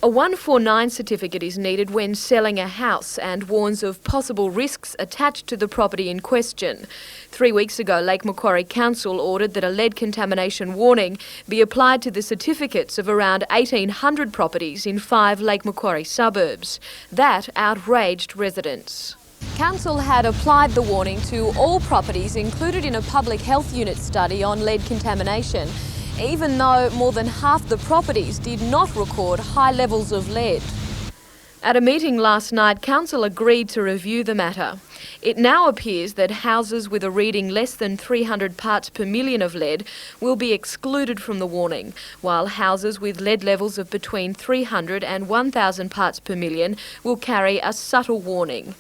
A 149 certificate is needed when selling a house and warns of possible risks attached to the property in question. 3 weeks ago, Lake Macquarie Council ordered that a lead contamination warning be applied to the certificates of around 1,800 properties in 5 Lake Macquarie suburbs. That outraged residents. Council had applied the warning to all properties included in a public health unit study on lead contamination, even though more than half the properties did not record high levels of lead. At a meeting last night, Council agreed to review the matter. It now appears that houses with a reading less than 300 parts per million of lead will be excluded from the warning, while houses with lead levels of between 300 and 1,000 parts per million will carry a subtle warning.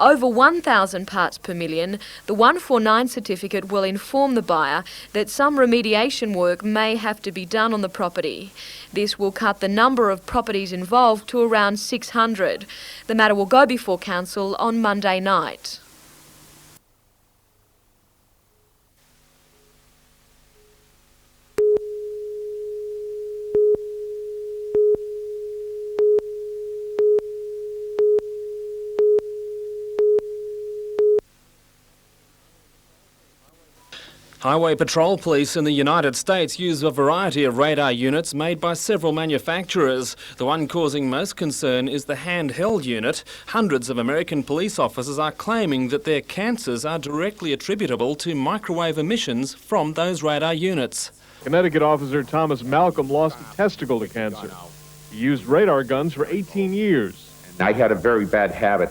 Over 1,000 parts per million, the 149 certificate will inform the buyer that some remediation work may have to be done on the property. This will cut the number of properties involved to around 600. The matter will go before Council on Monday night. Highway Patrol Police in the United States use a variety of radar units made by several manufacturers. The one causing most concern is the handheld unit. Hundreds of American police officers are claiming that their cancers are directly attributable to microwave emissions from those radar units. Connecticut officer Thomas Malcolm lost a testicle to cancer. He used radar guns for 18 years. I had a very bad habit.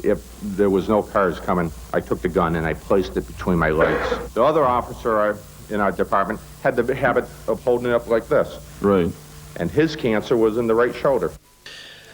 If there was no cars coming, I took the gun and I placed it between my legs. The other officer in our department had the habit of holding it up like this. Right. And his cancer was in the right shoulder.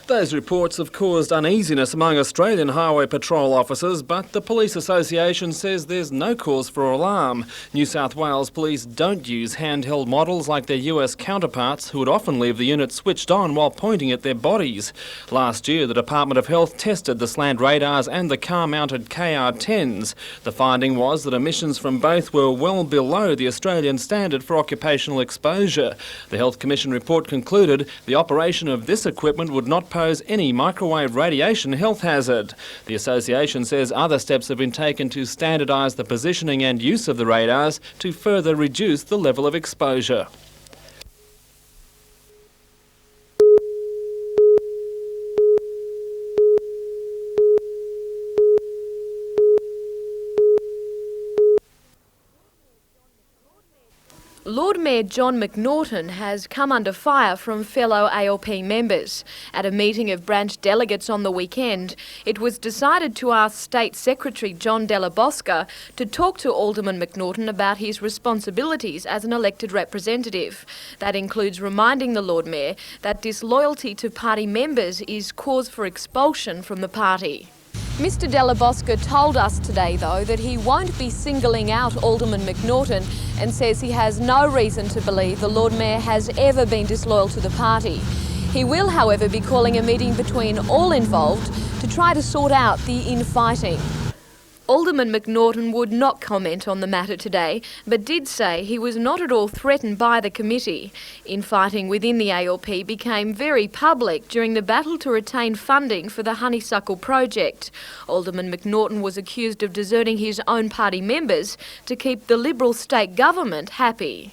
Those reports have caused uneasiness among Australian Highway Patrol officers, but the Police Association says there's no cause for alarm. New South Wales Police don't use handheld models like their US counterparts, who would often leave the unit switched on while pointing at their bodies. Last year, the Department of Health tested the slant radars and the car-mounted KR-10s. The finding was that emissions from both were well below the Australian standard for occupational exposure. The Health Commission report concluded the operation of this equipment would not pose any microwave radiation health hazard. The association says other steps have been taken to standardise the positioning and use of the radars to further reduce the level of exposure. Lord Mayor John McNaughton has come under fire from fellow ALP members. At a meeting of branch delegates on the weekend, it was decided to ask State Secretary John Della Bosca to talk to Alderman McNaughton about his responsibilities as an elected representative. That includes reminding the Lord Mayor that disloyalty to party members is cause for expulsion from the party. Mr Della Bosca told us today, though, that he won't be singling out Alderman McNaughton and says he has no reason to believe the Lord Mayor has ever been disloyal to the party. He will, however, be calling a meeting between all involved to try to sort out the infighting. Alderman McNaughton would not comment on the matter today, but did say he was not at all threatened by the committee. Infighting within the ALP became very public during the battle to retain funding for the Honeysuckle project. Alderman McNaughton was accused of deserting his own party members to keep the Liberal state government happy.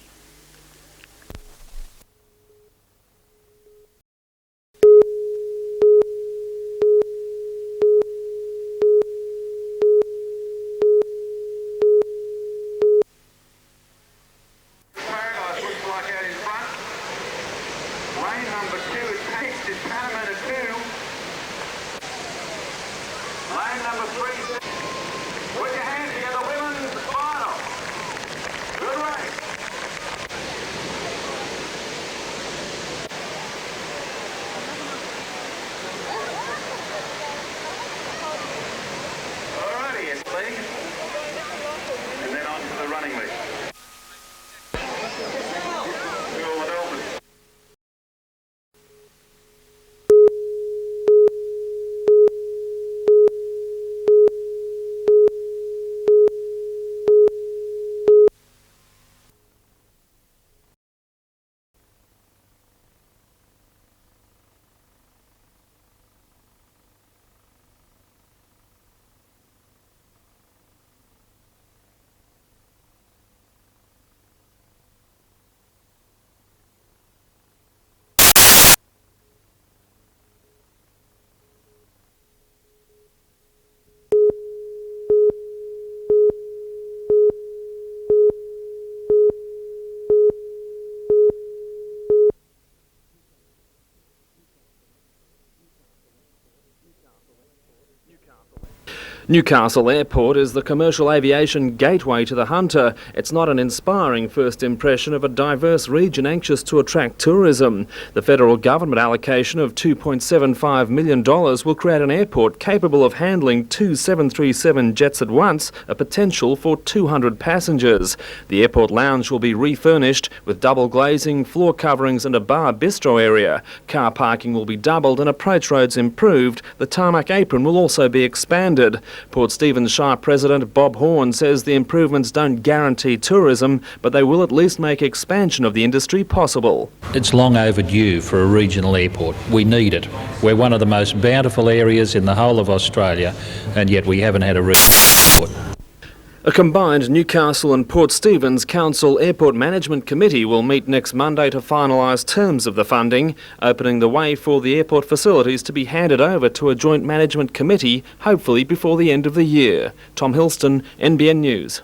Newcastle Airport is the commercial aviation gateway to the Hunter. It's not an inspiring first impression of a diverse region anxious to attract tourism. The federal government allocation of $2.75 million will create an airport capable of handling 2 737 jets at once, a potential for 200 passengers. The airport lounge will be refurnished with double glazing, floor coverings and a bar bistro area. Car parking will be doubled and approach roads improved. The tarmac apron will also be expanded. Port Stephens Shire President Bob Horn says the improvements don't guarantee tourism, but they will at least make expansion of the industry possible. It's long overdue for a regional airport. We need it. We're one of the most bountiful areas in the whole of Australia, and yet we haven't had a regional airport. A combined Newcastle and Port Stephens Council Airport Management Committee will meet next Monday to finalise terms of the funding, opening the way for the airport facilities to be handed over to a joint management committee, hopefully before the end of the year. Tom Hilston, NBN News.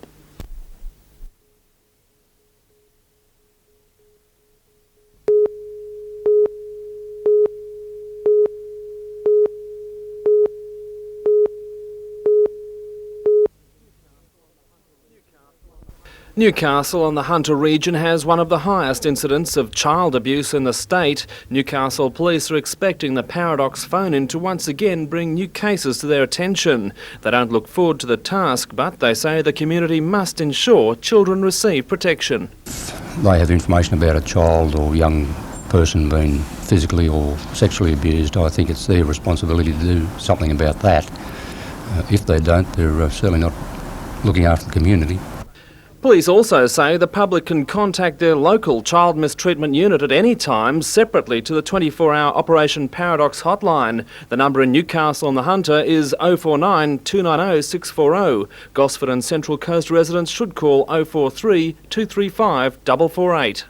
Newcastle and the Hunter region has one of the highest incidents of child abuse in the state. Newcastle police are expecting the Paradox phone-in to once again bring new cases to their attention. They don't look forward to the task, but they say the community must ensure children receive protection. They have information about a child or young person being physically or sexually abused. I think it's their responsibility to do something about that. If they don't, they're certainly not looking after the community. Police also say the public can contact their local child mistreatment unit at any time, separately to the 24-hour Operation Paradox hotline. The number in Newcastle on the Hunter is 049 290 640. Gosford and Central Coast residents should call 043 235 448.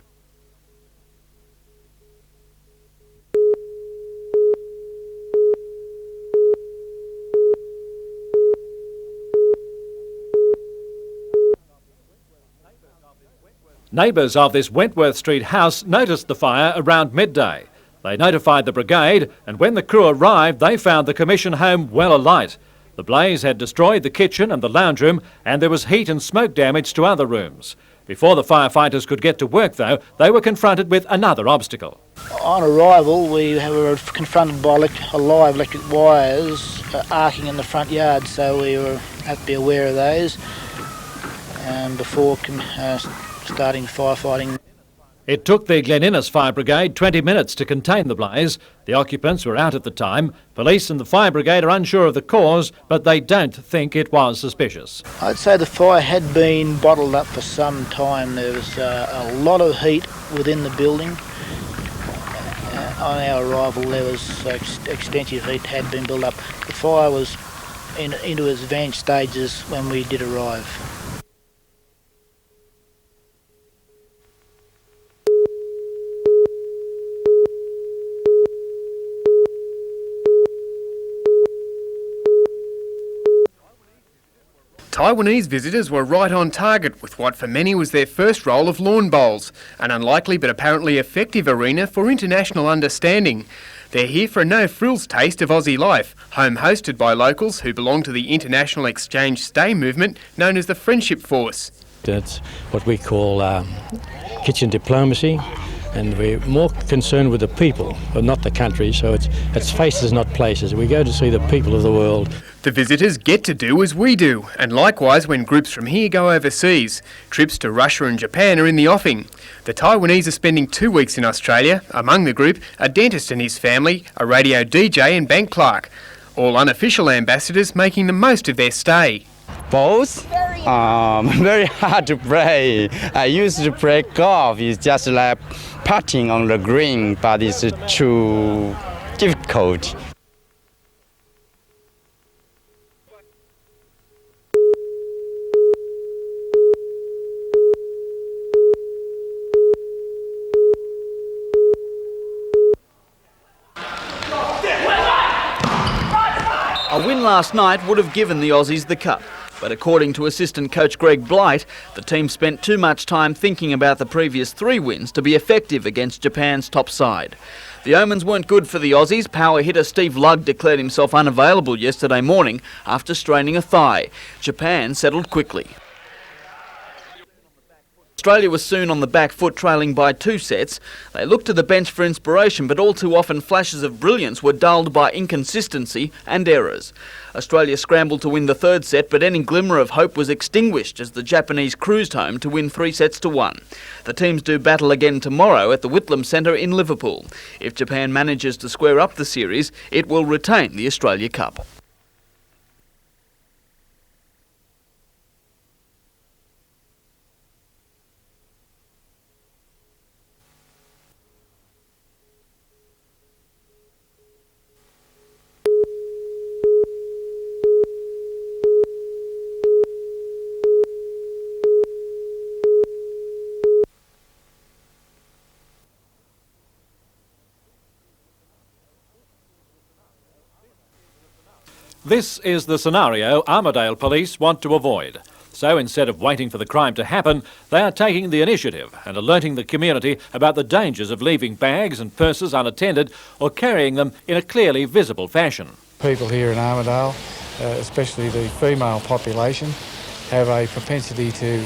Neighbours of this Wentworth Street house noticed the fire around midday. They notified the brigade, and when the crew arrived, they found the Commission home well alight. The blaze had destroyed the kitchen and the lounge room, and there was heat and smoke damage to other rooms. Before the firefighters could get to work, though, they were confronted with another obstacle. On arrival, we were confronted by live electric wires arcing in the front yard, so we had to be aware of those before starting firefighting. It took the Glen Innes Fire Brigade 20 minutes to contain the blaze. The occupants were out at the time. Police and the fire brigade are unsure of the cause, but they don't think it was suspicious. I'd say the fire had been bottled up for some time. There was a lot of heat within the building. On our arrival, there was extensive heat had been built up. The fire was into its advanced stages when we did arrive. Taiwanese visitors were right on target with what for many was their first roll of lawn bowls, an unlikely but apparently effective arena for international understanding. They're here for a no-frills taste of Aussie life, home hosted by locals who belong to the international exchange stay movement known as the Friendship Force. That's what we call kitchen diplomacy, and we're more concerned with the people, but not the country, so it's faces, not places. We go to see the people of the world. The visitors get to do as we do, and likewise when groups from here go overseas. Trips to Russia and Japan are in the offing. The Taiwanese are spending 2 weeks in Australia. Among the group, a dentist and his family, a radio DJ and bank clerk. All unofficial ambassadors making the most of their stay. Both? Very hard to play. I used to play golf. It's just like putting on the green, but it's too difficult. A win last night would have given the Aussies the cup, but according to assistant coach Greg Blight, the team spent too much time thinking about the previous 3 wins to be effective against Japan's top side. The omens weren't good for the Aussies. Power hitter Steve Lugg declared himself unavailable yesterday morning after straining a thigh. Japan settled quickly. Australia was soon on the back foot, trailing by 2 sets. They looked to the bench for inspiration, but all too often flashes of brilliance were dulled by inconsistency and errors. Australia scrambled to win the 3rd set, but any glimmer of hope was extinguished as the Japanese cruised home to win 3-1. The teams do battle again tomorrow at the Whitlam Centre in Liverpool. If Japan manages to square up the series, it will retain the Australia Cup. This is the scenario Armidale police want to avoid. So instead of waiting for the crime to happen, they are taking the initiative and alerting the community about the dangers of leaving bags and purses unattended or carrying them in a clearly visible fashion. People here in Armidale, especially the female population, have a propensity to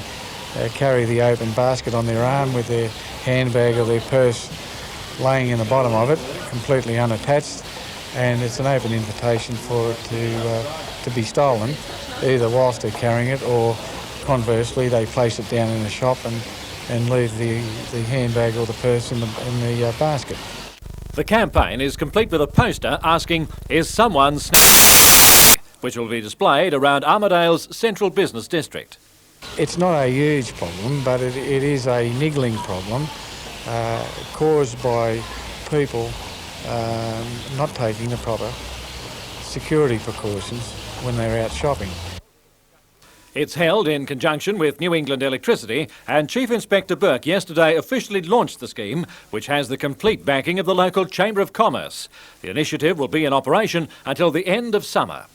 carry the open basket on their arm with their handbag or their purse laying in the bottom of it, completely unattached. And it's an open invitation for it to be stolen, either whilst they're carrying it or conversely they place it down in a shop and leave the handbag or the purse in the basket. The campaign is complete with a poster asking, "Is someone which will be displayed around Armidale's central business district. It's not a huge problem, but it is a niggling problem caused by people not taking the proper security precautions when they're out shopping. It's held in conjunction with New England Electricity, and Chief Inspector Burke yesterday officially launched the scheme, which has the complete backing of the local Chamber of Commerce. The initiative will be in operation until the end of summer.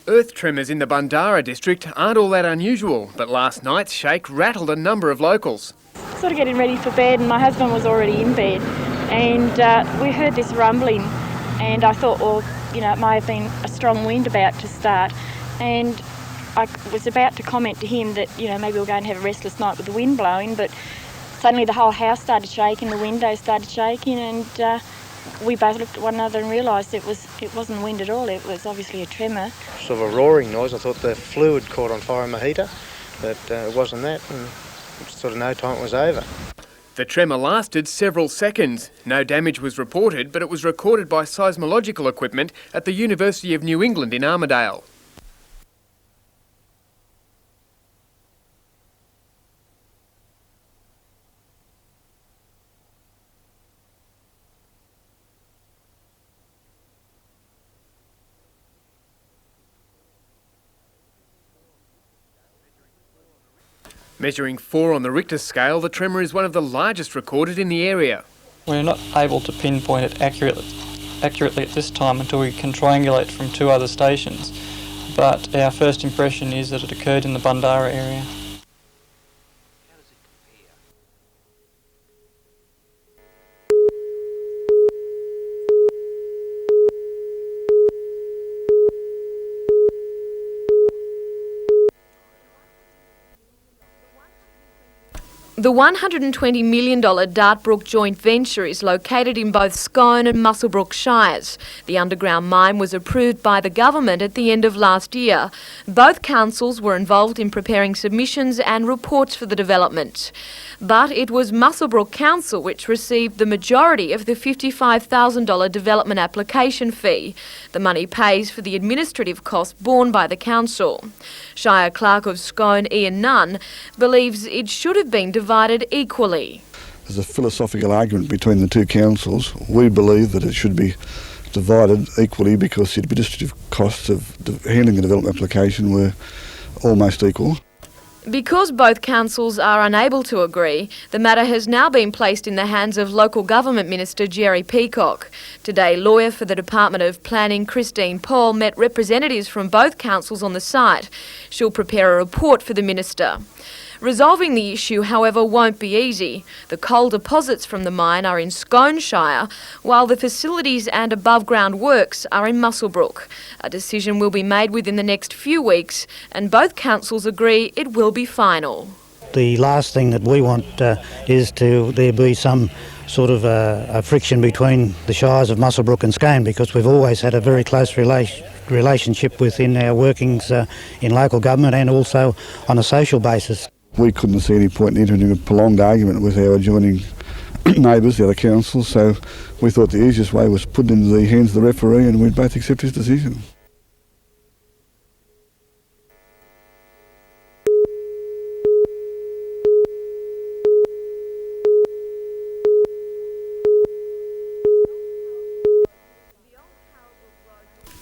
Earth tremors in the Bundarra district aren't all that unusual, but last night's shake rattled a number of locals. Sort of getting ready for bed, and my husband was already in bed, and we heard this rumbling, and I thought, well, you know, it may have been a strong wind about to start, and I was about to comment to him that, you know, maybe we're going to have a restless night with the wind blowing, but suddenly the whole house started shaking, the windows started shaking, and we both looked at one another and realised it wasn't wind at all. It was obviously a tremor. Sort of a roaring noise. I thought the fluid caught on fire in my heater, but it wasn't that, and sort of no time it was over. The tremor lasted several seconds. No damage was reported, but it was recorded by seismological equipment at the University of New England in Armidale. Measuring 4 on the Richter scale, the tremor is one of the largest recorded in the area. We're not able to pinpoint it accurately at this time until we can triangulate from 2 other stations, but our first impression is that it occurred in the Bundarra area. The $120 million Dartbrook joint venture is located in both Scone and Muswellbrook Shires. The underground mine was approved by the government at the end of last year. Both councils were involved in preparing submissions and reports for the development. But it was Muswellbrook Council which received the majority of the $55,000 development application fee. The money pays for the administrative costs borne by the council. Shire Clerk of Scone, Ian Nunn, believes it should have been divided equally. There's a philosophical argument between the two councils. We believe that it should be divided equally because the administrative costs of handling the development application were almost equal. Because both councils are unable to agree, the matter has now been placed in the hands of Local Government Minister Jerry Peacock. Today, lawyer for the Department of Planning, Christine Paul, met representatives from both councils on the site. She'll prepare a report for the Minister. Resolving the issue, however, won't be easy. The coal deposits from the mine are in Scone Shire, while the facilities and above-ground works are in Muswellbrook. A decision will be made within the next few weeks, and both councils agree it will be final. The last thing that we want is there be some sort of a friction between the shires of Muswellbrook and Scone, because we've always had a very close relationship within our workings in local government and also on a social basis. We couldn't see any point in entering a prolonged argument with our adjoining neighbours, the other councils, so we thought the easiest way was put it into the hands of the referee and we'd both accept his decision.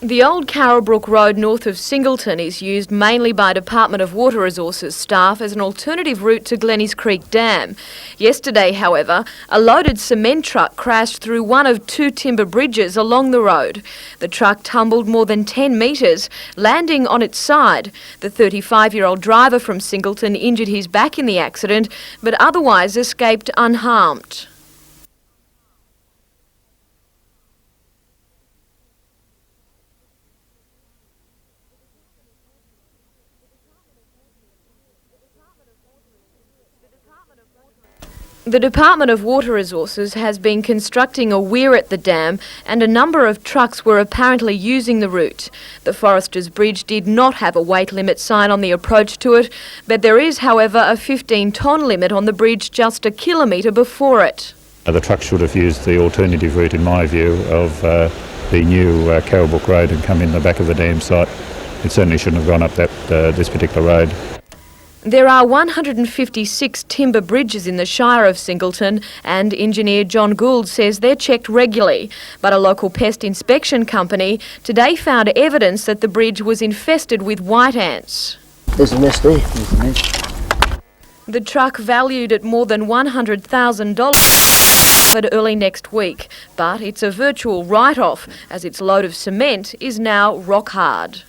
The old Carrolbrook Road north of Singleton is used mainly by Department of Water Resources staff as an alternative route to Glennies Creek Dam. Yesterday, however, a loaded cement truck crashed through one of two timber bridges along the road. The truck tumbled more than 10 metres, landing on its side. The 35-year-old driver from Singleton injured his back in the accident, but otherwise escaped unharmed. The Department of Water Resources has been constructing a weir at the dam, and a number of trucks were apparently using the route. The Foresters Bridge did not have a weight limit sign on the approach to it, but there is, however, a 15-tonne limit on the bridge just a kilometre before it. The truck should have used the alternative route, in my view, of the new Carrolbrook Road and come in the back of the dam site. It certainly shouldn't have gone up this particular road. There are 156 timber bridges in the Shire of Singleton, and engineer John Gould says they're checked regularly. But a local pest inspection company today found evidence that the bridge was infested with white ants. There's a nest there. There's a nest. The truck, valued at more than $100,000, but early next week. But it's a virtual write-off, as its load of cement is now rock hard.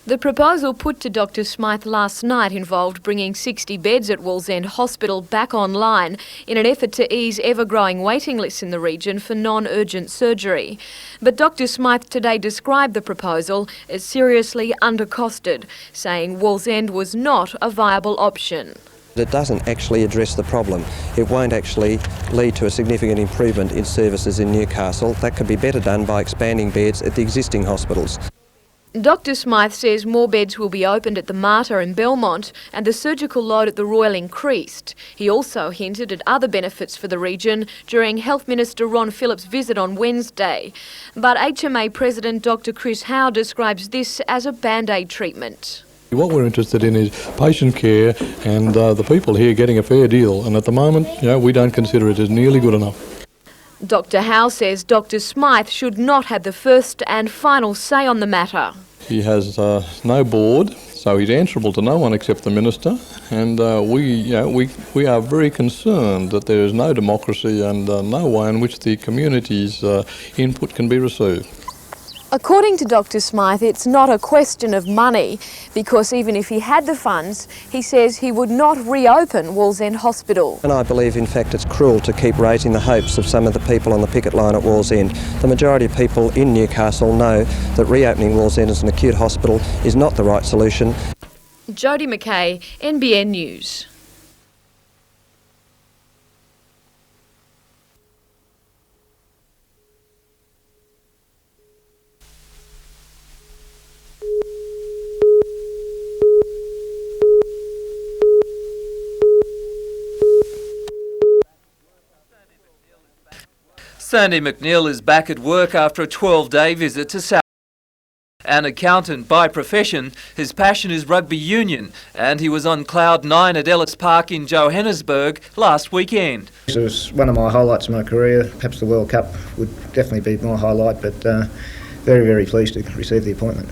The proposal put to Dr Smythe last night involved bringing 60 beds at Wallsend Hospital back online in an effort to ease ever-growing waiting lists in the region for non-urgent surgery. But Dr Smythe today described the proposal as seriously undercosted, saying Wallsend was not a viable option. It doesn't actually address the problem. It won't actually lead to a significant improvement in services in Newcastle. That could be better done by expanding beds at the existing hospitals. Dr Smythe says more beds will be opened at the Mater in Belmont and the surgical load at the Royal increased. He also hinted at other benefits for the region during Health Minister Ron Phillips' visit on Wednesday. But HMA President Dr Chris Howe describes this as a band-aid treatment. What we're interested in is patient care and the people here getting a fair deal, and at the moment, we don't consider it as nearly good enough. Dr Howe says Dr Smythe should not have the first and final say on the matter. He has no board, so he's answerable to no one except the Minister, and we are very concerned that there is no democracy and no way in which the community's input can be received. According to Dr Smythe, it's not a question of money, because even if he had the funds, he says he would not reopen Wallsend Hospital. And I believe, in fact, it's cruel to keep raising the hopes of some of the people on the picket line at Wallsend. The majority of people in Newcastle know that reopening Wallsend as an acute hospital is not the right solution. Jodie McKay, NBN News. Sandy McNeil is back at work after a 12-day visit to South. An accountant by profession, his passion is rugby union, and he was on cloud 9 at Ellis Park in Johannesburg last weekend. It was one of my highlights of my career. Perhaps the World Cup would definitely be my highlight, but very, very pleased to receive the appointment.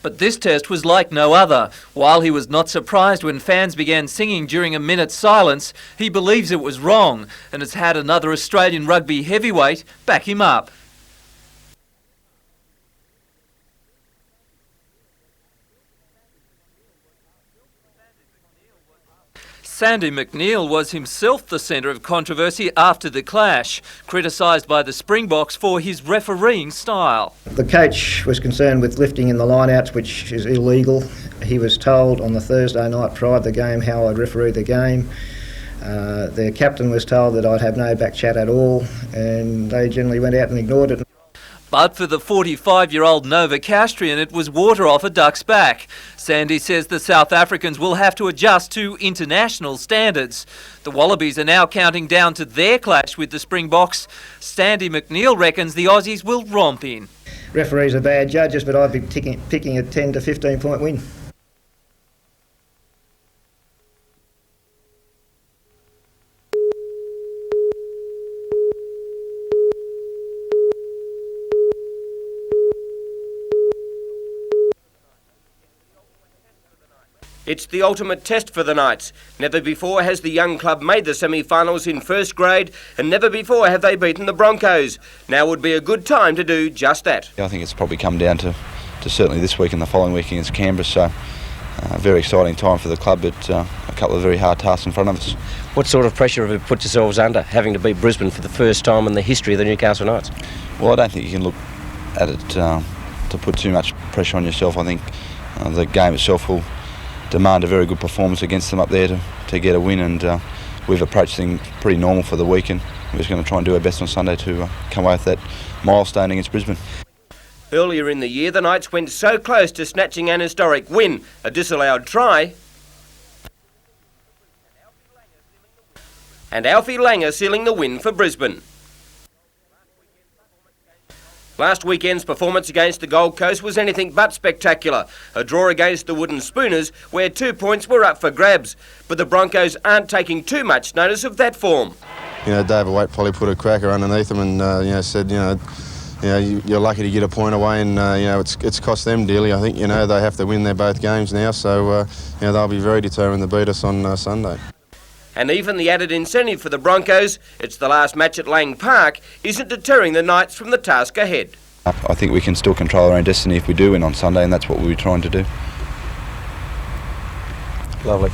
But this test was like no other. While he was not surprised when fans began singing during a minute's silence, he believes it was wrong and has had another Australian rugby heavyweight back him up. Sandy McNeil was himself the centre of controversy after the clash, criticised by the Springboks for his refereeing style. The coach was concerned with lifting in the line-outs, which is illegal. He was told on the Thursday night prior to the game how I'd referee the game. The captain was told that I'd have no back chat at all, and they generally went out and ignored it. But for the 45-year-old Novocastrian, it was water off a duck's back. Sandy says the South Africans will have to adjust to international standards. The Wallabies are now counting down to their clash with the Springboks. Sandy McNeil reckons the Aussies will romp in. Referees are bad judges, but I'd be picking a 10 to 15 point win. It's the ultimate test for the Knights. Never before has the young club made the semi-finals in first grade, and never before have they beaten the Broncos. Now would be a good time to do just that. I think it's probably come down to certainly this week and the following week against Canberra, so a very exciting time for the club, but a couple of very hard tasks in front of us. What sort of pressure have you put yourselves under, having to beat Brisbane for the first time in the history of the Newcastle Knights? Well, I don't think you can look at it to put too much pressure on yourself. I think the game itself will demand a very good performance against them up there to get a win, and we've approached things pretty normal for the weekend. We're just going to try and do our best on Sunday to come away with that milestone against Brisbane. Earlier in the year, the Knights went so close to snatching an historic win, a disallowed try, and Alfie Langer sealing the win for Brisbane. Last weekend's performance against the Gold Coast was anything but spectacular. A draw against the Wooden Spooners, where 2 points were up for grabs. But the Broncos aren't taking too much notice of that form. David Waite probably put a cracker underneath them and said, you're lucky to get a point away, and it's cost them dearly. I think they have to win their both games now, so they'll be very determined to beat us on Sunday. And even the added incentive for the Broncos, it's the last match at Lang Park, isn't deterring the Knights from the task ahead. I think we can still control our own destiny if we do win on Sunday, and that's what we'll be trying to do. Lovely.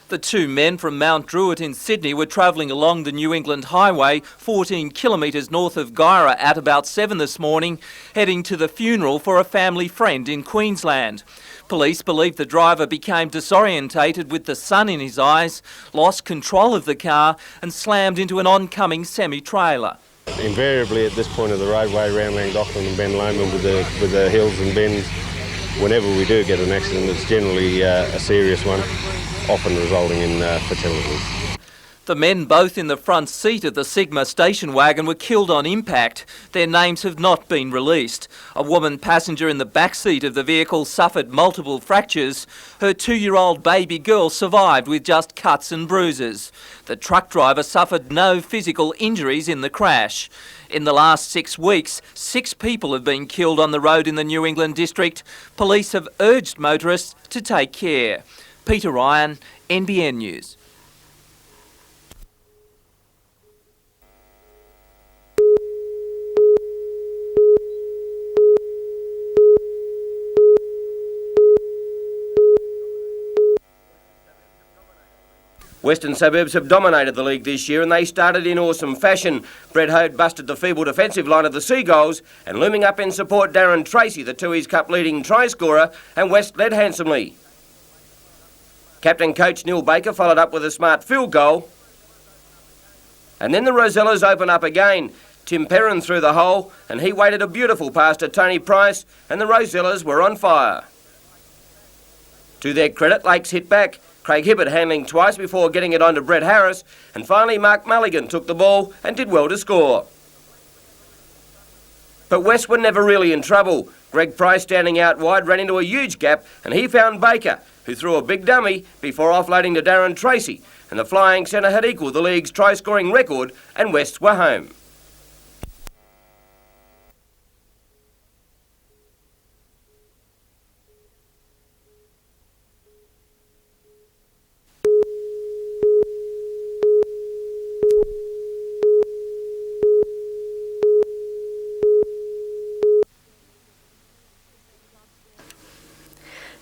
The The two men from Mount Druitt in Sydney were travelling along the New England Highway 14 kilometres north of Guyra at about 7 this morning, heading to the funeral for a family friend in Queensland. Police believe the driver became disorientated with the sun in his eyes, lost control of the car and slammed into an oncoming semi-trailer. Invariably at this point of the roadway around Langdocklin and Ben Lomond with the hills and bends, whenever we do get an accident, it's generally a serious one, often resulting in fatalities. The men both in the front seat of the Sigma station wagon were killed on impact. Their names have not been released. A woman passenger in the back seat of the vehicle suffered multiple fractures. Her 2-year-old baby girl survived with just cuts and bruises. The truck driver suffered no physical injuries in the crash. In the last 6 weeks, 6 people have been killed on the road in the New England district. Police have urged motorists to take care. Peter Ryan, NBN News. Western Suburbs have dominated the league this year and they started in awesome fashion. Brett Hoade busted the feeble defensive line of the Seagulls and looming up in support Darren Tracy, the Tooheys Cup leading try scorer, and West led handsomely. Captain coach Neil Baker followed up with a smart field goal. And then the Rosellas open up again. Tim Perrin threw the hole and he weighted a beautiful pass to Tony Price and the Rosellas were on fire. To their credit, Lakes hit back. Craig Hibbert handling twice before getting it on to Brett Harris, and finally Mark Mulligan took the ball and did well to score. But West were never really in trouble. Greg Price, standing out wide, ran into a huge gap and he found Baker, who threw a big dummy before offloading to Darren Tracy, and the flying centre had equalled the league's try-scoring record and West were home.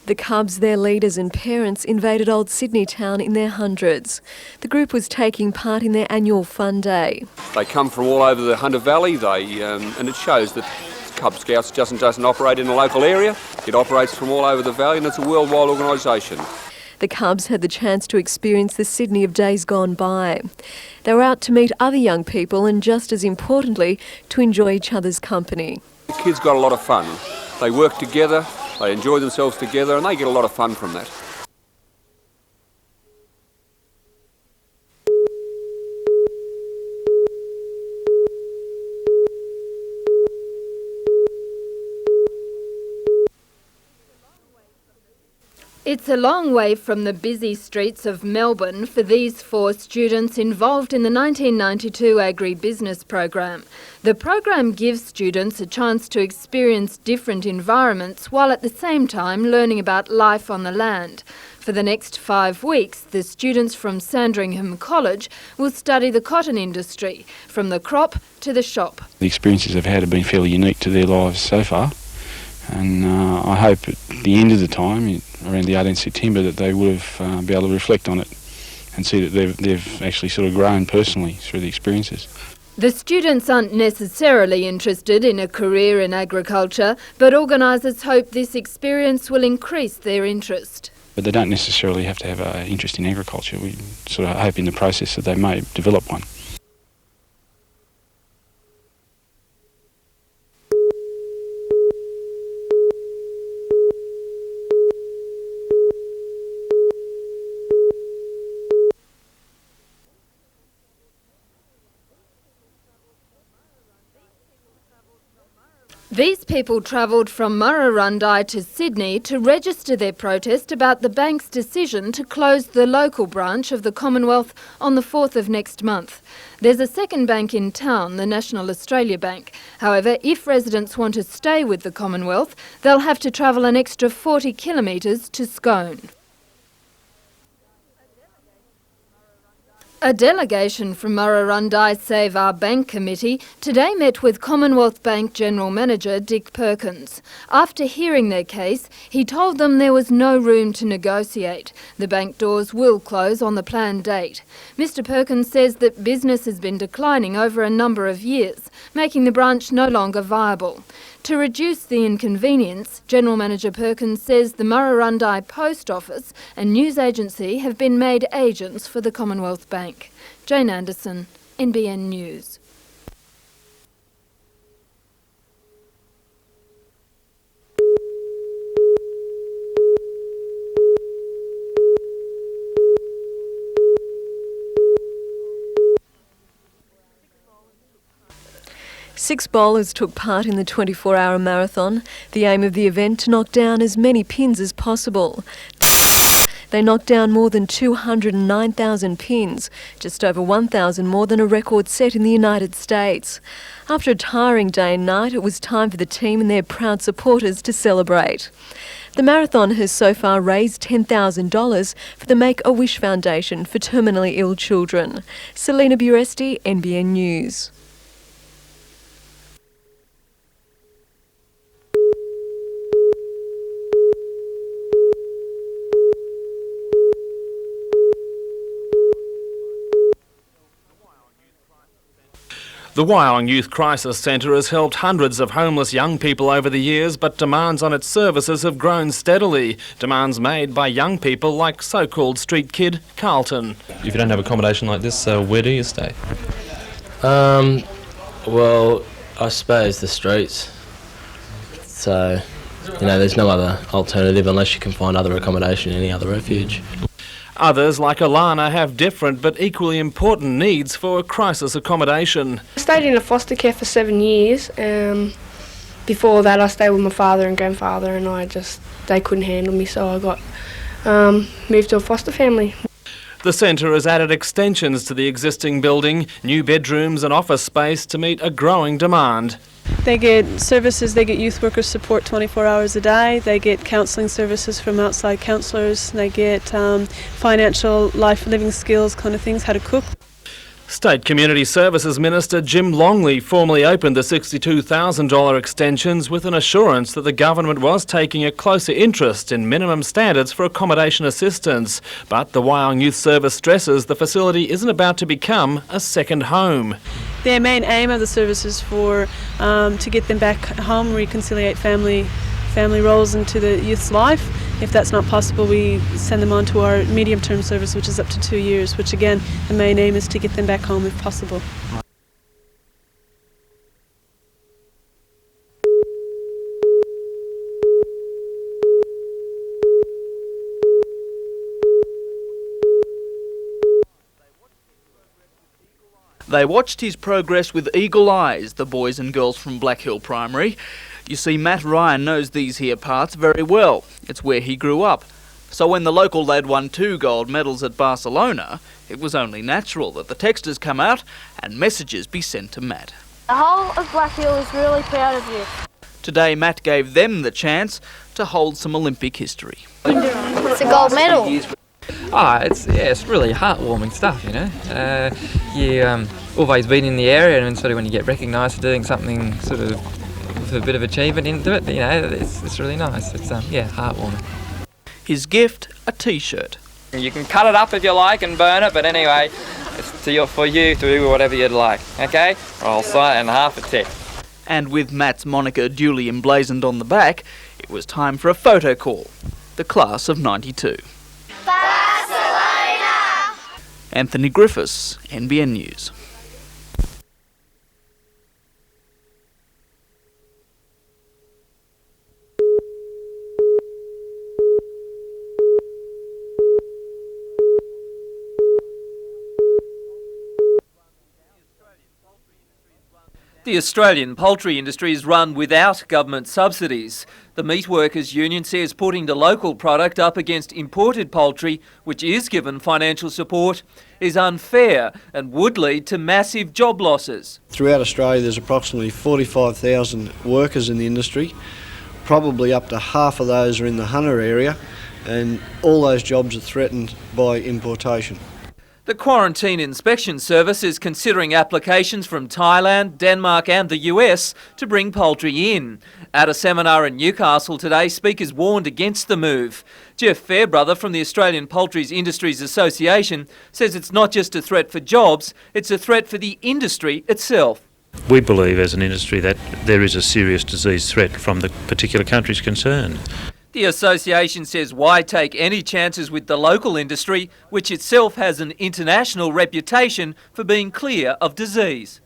The Cubs, their leaders and parents invaded Old Sydney town in their hundreds. The group was taking part in their annual fun day. They come from all over the Hunter Valley, and it shows that Cub Scouts doesn't operate in a local area. It operates from all over the valley and it's a worldwide organisation. The Cubs had the chance to experience the Sydney of days gone by. They were out to meet other young people and, just as importantly, to enjoy each other's company. The kids got a lot of fun. They work together. They enjoy themselves together and they get a lot of fun from that. It's a long way from the busy streets of Melbourne for these 4 students involved in the 1992 Agribusiness program. The program gives students a chance to experience different environments while at the same time learning about life on the land. For the next 5 weeks, the students from Sandringham College will study the cotton industry, from the crop to the shop. The experiences they've had have been fairly unique to their lives so far. And I hope at the end of the time, around the 18th September, that they would have be able to reflect on it and see that they've actually sort of grown personally through the experiences. The students aren't necessarily interested in a career in agriculture, but organisers hope this experience will increase their interest. But they don't necessarily have to have an interest in agriculture. We sort of hope in the process that they may develop one. These people travelled from Murrurundi to Sydney to register their protest about the bank's decision to close the local branch of the Commonwealth on the 4th of next month. There's a second bank in town, the National Australia Bank. However, if residents want to stay with the Commonwealth, they'll have to travel an extra 40 kilometres to Scone. A delegation from Murrurundi Save Our Bank Committee today met with Commonwealth Bank General Manager Dick Perkins. After hearing their case, he told them there was no room to negotiate. The bank doors will close on the planned date. Mr Perkins says that business has been declining over a number of years, making the branch no longer viable. To reduce the inconvenience, General Manager Perkins says the Murrurundi Post Office and news agency have been made agents for the Commonwealth Bank. Jane Anderson, NBN News. Six bowlers took part in the 24-hour marathon. The aim of the event to knock down as many pins as possible. They knocked down more than 209,000 pins, just over 1,000 more than a record set in the United States. After a tiring day and night, it was time for the team and their proud supporters to celebrate. The marathon has so far raised $10,000 for the Make-A-Wish Foundation for terminally ill children. Selena Buresti, NBN News. The Wyong Youth Crisis Centre has helped hundreds of homeless young people over the years, but demands on its services have grown steadily. Demands made by young people like so-called street kid Carlton. If you don't have accommodation like this, where do you stay? Well, I suppose the streets. So, there's no other alternative unless you can find other accommodation in any other refuge. Others, like Alana, have different but equally important needs for crisis accommodation. I stayed in a foster care for 7 years. Before that I stayed with my father and grandfather, and they couldn't handle me, so I got moved to a foster family. The centre has added extensions to the existing building, new bedrooms and office space to meet a growing demand. They get services, they get youth workers support 24 hours a day, they get counselling services from outside counsellors, they get financial life living skills kind of things, how to cook. State Community Services Minister Jim Longley formally opened the $62,000 extensions with an assurance that the government was taking a closer interest in minimum standards for accommodation assistance. But the Wyong Youth Service stresses the facility isn't about to become a second home. Their main aim of the service is to get them back home, reconciliate family roles into the youth's life. If that's not possible, we send them on to our medium-term service, which is up to 2 years, which again, the main aim is to get them back home if possible. They watched his progress with eagle eyes, the boys and girls from Black Hill Primary. You see, Matt Ryan knows these here parts very well. It's where he grew up. So when the local lad won 2 gold medals at Barcelona, it was only natural that the texters come out and messages be sent to Matt. The whole of Black Hill is really proud of you. Today, Matt gave them the chance to hold some Olympic history. It's a gold medal. It's really heartwarming stuff, you always been in the area, and sort of when you get recognised for doing something sort of with a bit of achievement into it, it's really nice. It's heartwarming. His gift, a T-shirt. You can cut it up if you like and burn it, but anyway, it's for you to do whatever you'd like, okay? I'll sign it in half a tick. And with Matt's moniker duly emblazoned on the back, it was time for a photo call. The class of '92. Barcelona! Anthony Griffiths, NBN News. The Australian poultry industry is run without government subsidies. The Meat Workers Union says putting the local product up against imported poultry, which is given financial support, is unfair and would lead to massive job losses. Throughout Australia there's approximately 45,000 workers in the industry. Probably up to half of those are in the Hunter area, and all those jobs are threatened by importation. The Quarantine Inspection Service is considering applications from Thailand, Denmark and the US to bring poultry in. At a seminar in Newcastle today, speakers warned against the move. Jeff Fairbrother from the Australian Poultry Industries Association says it's not just a threat for jobs, it's a threat for the industry itself. We believe as an industry that there is a serious disease threat from the particular countries concerned. The association says why take any chances with the local industry, which itself has an international reputation for being clear of disease.